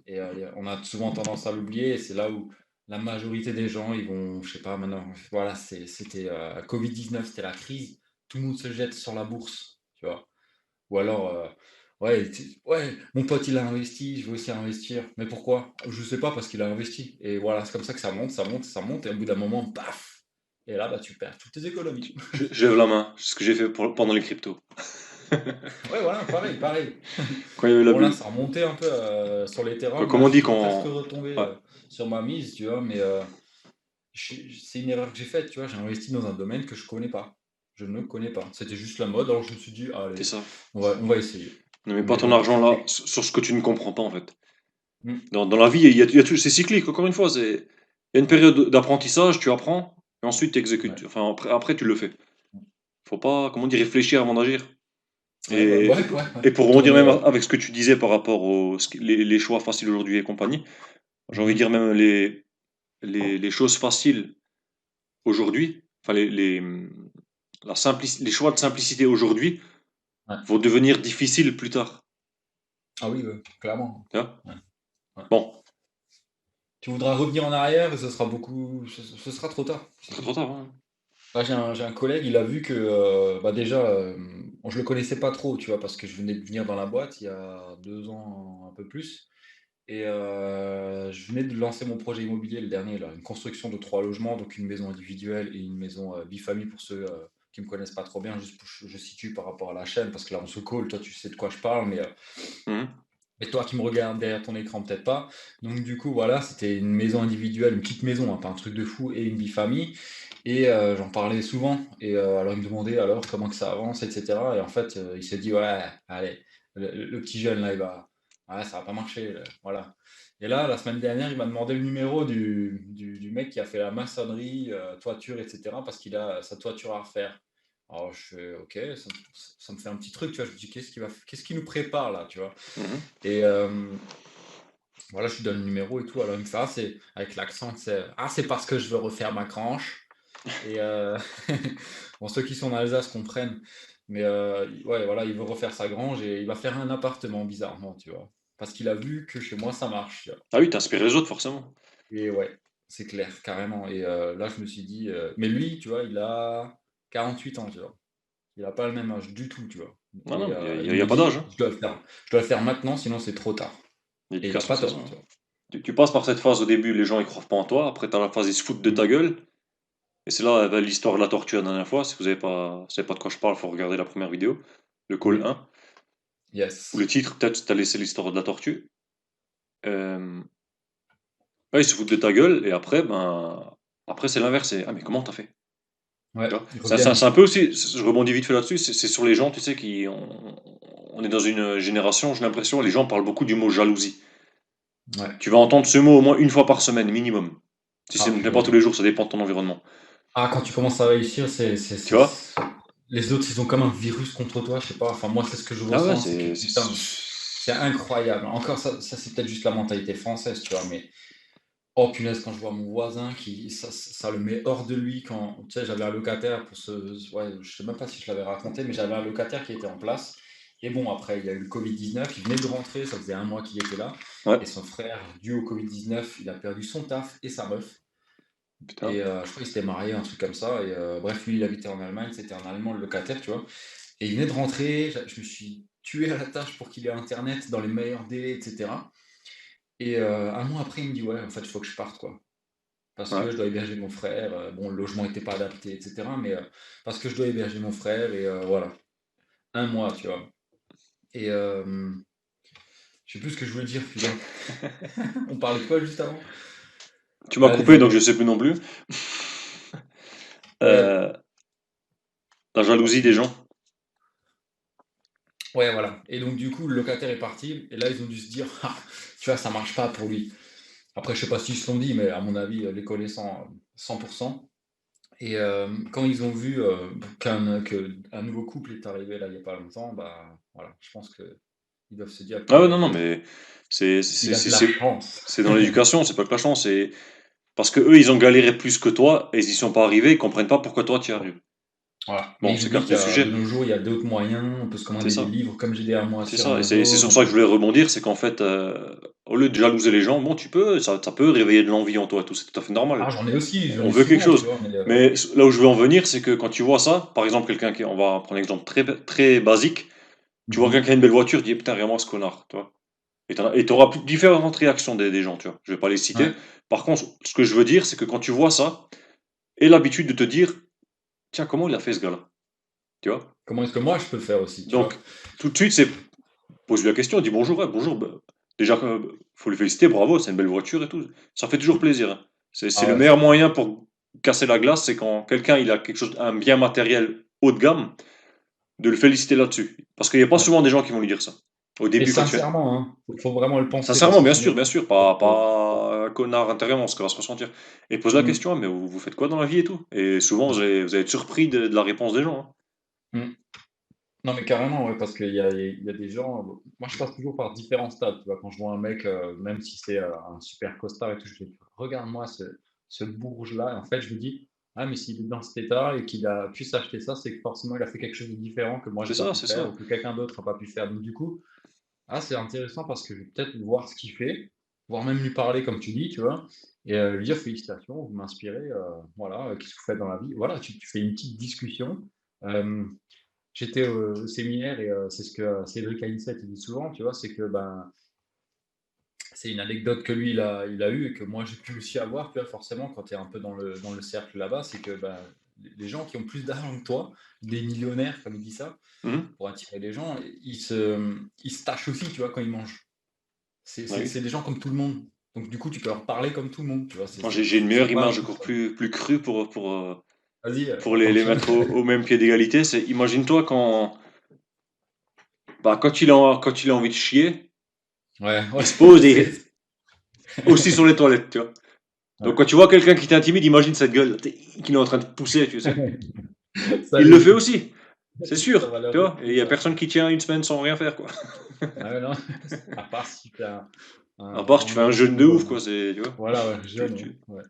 Et on a souvent tendance à l'oublier et c'est là où la majorité des gens, ils vont, je sais pas maintenant, voilà, c'était, Covid-19, c'était la crise, tout le monde se jette sur la bourse, tu vois? Ou alors, ouais, ouais, mon pote il a investi, je veux aussi investir. Mais pourquoi? Je sais pas, parce qu'il a investi. Et voilà, c'est comme ça que ça monte, ça monte, ça monte, et au bout d'un moment, paf! Et là, bah, tu perds toutes tes économies. Je lève la main, c'est ce que j'ai fait pendant les cryptos. Ouais, voilà, pareil, pareil. Quand il y avait la Bon, là, bulle. ça remontait un peu sur l'Ethereum. Comme Là, on je dit suis presque quand. retombé Ouais, sur ma mise, tu vois. Mais c'est une erreur que j'ai faite, tu vois. J'ai investi dans un domaine que je connais pas. Je ne connais pas. C'était juste la mode, alors je me suis dit, c'est allez, ça. on va essayer. Ne mets pas Mais ton bon, argent là sur ce que tu ne comprends pas en fait. hmm, Dans la vie, il y a tout, c'est cyclique, encore une fois. Il y a une ouais, période d'apprentissage, tu apprends, et ensuite tu ouais. exécutes. Enfin, après, tu le fais. Faut pas, comment dire, réfléchir avant d'agir. Ouais, bah, Et, ouais, et, ouais, pour ouais. et pour rebondir Tourner. même avec ce que tu disais par rapport les choix faciles aujourd'hui et compagnie, j'ai envie de dire Mhm. même les choses faciles aujourd'hui, enfin les choix de simplicité aujourd'hui Ouais. vont devenir difficiles plus tard. Ah oui, clairement. Tu vois. Ouais, ouais. Bon, Tu voudras revenir en arrière et ce sera trop tard. ce serait trop tard, hein. Là, j'ai un collègue, il a vu que, bah déjà, je le connaissais pas trop, tu vois, parce que je venais de venir dans la boîte il y a 2 ans, un peu plus. Et je venais de lancer mon projet immobilier, le dernier, là, une construction de 3 logements, donc une maison individuelle et une maison bifamille pour ceux qui me connaissent pas trop bien, juste pour je situe par rapport à la chaîne, parce que là, on se call, toi, tu sais de quoi je parle, Mhm. mais toi qui me regardes derrière ton écran, peut-être pas. Donc, du coup, voilà, c'était une maison individuelle, une petite maison, hein, pas un truc de fou, et une bifamille. Et j'en parlais souvent. Et alors, il me demandait alors comment que ça avance, etc. Et en fait, il s'est dit, ouais, allez, le petit jeune là, ouais, ça va pas marcher, là, voilà. Et là, la semaine dernière, il m'a demandé le numéro du mec qui a fait la maçonnerie, toiture, etc. Parce qu'il a sa toiture à refaire. Alors, je fais, ok, ça me fait un petit truc, tu vois. Je me dis, qu'est-ce qui nous prépare là, tu vois? Mhm. Et voilà, je lui donne le numéro et tout. Alors, il me fait, ah, c'est avec l'accent, c'est parce que je veux refaire ma cranche. Et bon, ceux qui sont en Alsace comprennent. Mais ouais, voilà, il veut refaire sa grange et il va faire un appartement, bizarrement, tu vois. Parce qu'il a vu que chez moi, ça marche, tu vois. Ah oui, t'inspires les autres forcément. Et ouais, c'est clair, carrément. Et là, je me suis dit, mais lui, tu vois, il a 48 ans, tu vois. Il a pas le même âge du tout, tu vois. Non, non, Et mais il y me a pas d'âge, dit, hein. je dois le faire maintenant, sinon c'est trop tard. Et il a L'éducation, pas c'est ça, tort, hein. tu vois. Tu passes par cette phase au début, les gens ils croient pas en toi. Après, t'as la phase ils se foutent de ta Mm. gueule. Et c'est là l'histoire de la tortue la dernière fois. Si vous savez pas de quoi je parle, faut regarder la première vidéo, le call Oui, 1. Ou le yes. titre, peut-être, t'as laissé l'histoire de la tortue. Euh, ouais, ils se foutent de ta gueule. Et après, après c'est l'inverse. Ah, mais comment t'as fait? Ouais, Tu vois. ils C'est reviennent c'est- un c'est un peu. peu aussi, je rebondis vite fait là-dessus, c'est sur les gens, tu sais, on est dans une génération, j'ai l'impression, les gens parlent beaucoup du mot jalousie. Ouais. Tu vas entendre ce mot au moins une fois par semaine, minimum. Si ce Ah, n'est pas tous punaise. les jours, ça dépend de ton environnement. Ah, quand tu commences à réussir, Tu vois? les autres, ils ont comme un virus contre toi, je sais pas. Enfin, moi, c'est ce que je Ah ouais, ressens, c'est que putain, c'est incroyable. Encore ça c'est peut-être juste la mentalité française, tu vois, mais oh punaise, quand je vois mon voisin ça le met hors de lui quand, tu sais, j'avais un locataire ouais, je sais même pas si je l'avais raconté, mais j'avais un locataire qui était en place. Et bon, après, il y a eu le Covid-19, il venait de rentrer, ça faisait un mois qu'il était là. ouais, Et son frère, dû au Covid-19, il a perdu son taf et sa meuf. putain. Et je crois qu'il s'était marié, un truc comme ça. Et bref, lui, il habitait en Allemagne, c'était un Allemand, le locataire, tu vois. Et il venait de rentrer, je me suis tué à la tâche pour qu'il ait Internet dans les meilleurs délais, etc. Et un mois après, il me dit, ouais, en fait, il faut que je parte, quoi. Parce Ouais. que je dois héberger mon frère. Bon, le logement n'était pas adapté, etc. Mais parce que je dois héberger mon frère, et voilà. Un mois, tu vois. Et je sais plus ce que je voulais dire, putain. On parlait de quoi juste avant? Tu m'as Les coupé, donc je amis. sais plus non plus. Ouais, Euh, la jalousie des continue. gens. Ouais, voilà. Et donc, du coup, le locataire est parti. Et là, ils ont dû se dire, ah, tu vois, ça marche pas pour lui. Après, je sais pas s'ils se l'ont dit, mais à mon avis, les connaissant 100%. Et quand ils ont vu qu'un nouveau couple est arrivé là il y a pas longtemps, bah voilà, je pense que ils doivent se dire, Ah ouais, non, non, punaise, mais c'est il c'est- a de c'est- la c'est- chance. c'est dans l'éducation, c'est pas que la chance, c'est parce que eux, ils ont galéré plus que toi et ils y sont pas arrivés, ils comprennent pas pourquoi toi tu y arrives. Voilà. Mais Bon, ils c'est oublient écarte le de sujet. nos jours, il y a d'autres moyens. On peut se C'est commander des ça. livres comme j'ai derrière moi C'est sur ça. Et c'est Amazon. sur On ça que peut... je voulais rebondir, c'est qu'en fait, au lieu de jalouser les gens, bon, tu peux, ça peut réveiller de l'envie en toi, tout, c'est tout à fait Ah, normal. j'en ai aussi, j'en On ai veut quelque souvent, tu chose. vois. Mais Mais là où je veux en venir, c'est que quand tu vois ça, par exemple, quelqu'un qui, on va prendre un exemple très, très basique, tu vois quelqu'un mhm. qui a une belle voiture, tu dis, putain, vraiment ce connard, tu vois. Et t'auras différentes réactions des gens, tu vois. Je vais pas les citer. Ouais. Par contre, ce que je veux dire, c'est que quand tu vois ça, aie l'habitude de te dire, tiens, comment il a fait ce gars-là, tu vois. Comment est-ce que moi je peux le faire aussi, tu Donc, vois? tout de suite, c'est pose-lui la question, dis bonjour, ouais, bonjour. Bah, déjà, faut le féliciter, bravo, c'est une belle voiture et tout. Ça fait toujours plaisir, hein. C'est Ah le ouais, c'est meilleur clair. moyen pour casser la glace, c'est quand quelqu'un il a quelque chose, un bien matériel haut de gamme, de le féliciter là-dessus. Parce qu'il n'y a pas Ouais. souvent des gens qui vont lui dire ça. Au Et début, quand tu fais. sincèrement, hein, faut vraiment le penser parce Sincèrement, que sinon, bien sûr, euh, pas un connard intérieurement, ce que va se ressentir. Et pose la mm, question, mais vous faites quoi dans la vie et tout? Et souvent, mm, vous allez être surpris de la réponse des gens, hein. mm. Non, mais carrément, ouais, parce il y a des gens. Moi, je passe toujours par différents stades. Tu vois, quand je vois un mec, même si c'est un super costard et tout, je dis, regarde-moi ce bourge-là. En fait, je me dis, ah, mais s'il est dans cet état et qu'il a pu s'acheter ça, c'est que forcément, il a fait quelque chose de différent que moi, j'ai pas pu C'est faire ça. ou que quelqu'un d'autre n'a pas pu faire. Donc, du coup, ah, c'est intéressant parce que je vais peut-être voir ce qu'il fait, voire même lui parler comme tu dis, tu vois, et lui dire félicitations, vous m'inspirez, voilà, qu'est-ce que vous faites dans la vie? Voilà, tu fais une petite discussion. J'étais au séminaire et c'est ce que Cédric Anicet il dit souvent, tu vois, c'est que ben, c'est une anecdote que lui il a eue et que moi j'ai pu aussi avoir, tu vois, forcément, quand tu es un peu dans le cercle là-bas, c'est que ben, les gens qui ont plus d'argent que toi, des millionnaires, comme il dit ça, Mhm. pour attirer les gens, ils se tâchent aussi, tu vois, quand ils mangent. Ah oui. C'est des gens comme tout le monde. Donc du coup, tu peux leur parler comme tout le monde, tu vois. Moi, j'ai une C'est meilleure pas image un encore seul. plus crue Vas-y, pour les enchaîne. mettre au même pied d'égalité. C'est, imagine-toi quand il a envie de chier, Ouais, ouais, il se pose c'est... et aussi sur les toilettes, tu vois. Donc Ouais. quand tu vois quelqu'un qui t'intimide, imagine cette gueule qu'il est en train de pousser, tu sais. Il le fait Salut, aussi, c'est sûr, ça va leur tu vois. Et il y a ça. personne qui tient une semaine sans rien faire, quoi. Ah ouais, non, à part si tu fais À part si tu vraiment fais un un jeûne de cours, ouf, quoi. C'est, tu vois. voilà, ouais, Tu, jeune, tu, ouais. Ouais.